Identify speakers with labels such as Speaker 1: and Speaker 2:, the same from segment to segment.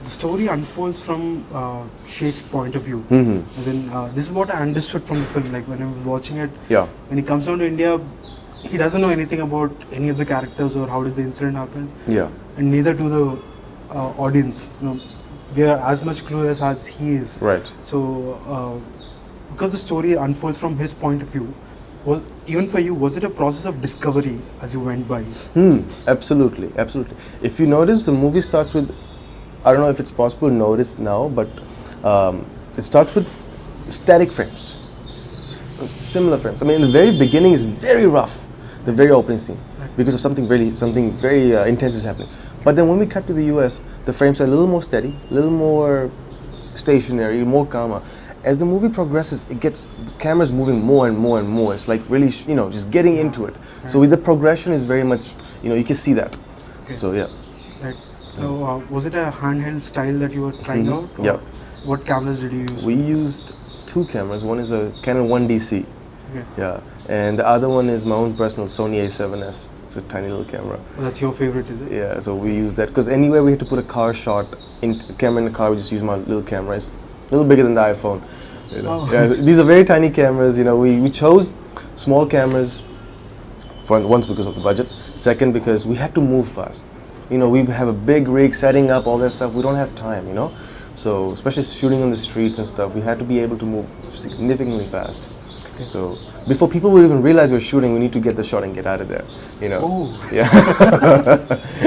Speaker 1: the story unfolds from Shesh's point of view. As in, this is what I understood from the film. Like when I was watching it, when he comes down to India, he doesn't know anything about any of the characters or how did the incident happen. And neither do the audience. You know, we are as much clueless as he is.
Speaker 2: Right.
Speaker 1: So, because the story unfolds from his point of view, even for you, was it a process of discovery as you went by?
Speaker 2: Absolutely, absolutely. If you notice, the movie starts with, I don't know if it's possible to notice now, but it starts with static frames, similar frames. I mean, the very beginning is very rough, the very opening scene, because of something very intense is happening. But then when we cut to the US, the frames are a little more steady, a little more stationary, more calmer. As the movie progresses, the camera's moving more and more and more. It's like really, just getting into it. So with the progression is very much, you can see that. So yeah.
Speaker 1: Right. So was it a handheld style that you were trying out?
Speaker 2: Yeah.
Speaker 1: What cameras did you use?
Speaker 2: We used 2 cameras. One is a Canon 1DC. Yeah. And the other one is my own personal Sony A7S. It's a tiny little camera.
Speaker 1: That's your favorite, is it?
Speaker 2: Yeah. So we use that because anywhere we had to put a car shot, camera in the car, we just use my little camera. It's a little bigger than the iPhone. Yeah, these are very tiny cameras. We chose small cameras. For once because of the budget. Second because we had to move fast. We have a big rig setting up all that stuff. We don't have time. So especially shooting on the streets and stuff, we had to be able to move significantly fast. So before people would even realize we're shooting, we need to get the shot and get out of there. Yeah.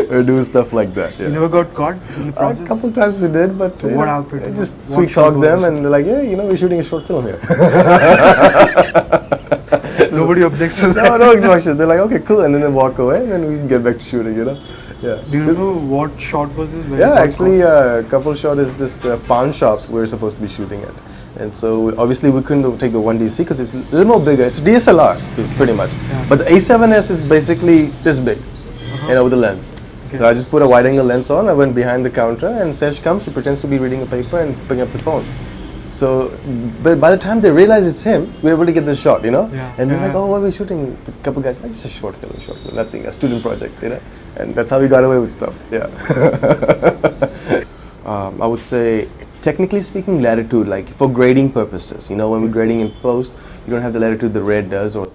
Speaker 2: We're doing stuff like that. Yeah.
Speaker 1: You never got caught in the process?
Speaker 2: A couple times we did, but
Speaker 1: so what happened?
Speaker 2: Just sweet talk them and they're like, we're shooting a short film here.
Speaker 1: Nobody objects to that.
Speaker 2: No objections. They're like, okay, cool, and then they walk away, and then we can get back to shooting. Yeah.
Speaker 1: Do you know what shot was this?
Speaker 2: Actually, a couple shot is this pawn shop we're supposed to be shooting at, and so obviously we couldn't take the 1DC because it's a little more bigger. It's a DSLR, pretty much, but the A7S is basically this big, with the lens. So I just put a wide-angle lens on. I went behind the counter, and Sesh comes. He pretends to be reading a paper and picking up the phone. So, but by the time they realize it's him, we're able to get the shot, And they're like, oh, what are we shooting? A couple guys, like, just a short film, nothing, a student project, And that's how we got away with stuff, I would say, technically speaking, latitude, like for grading purposes, when we're grading in post, you don't have the latitude the red does or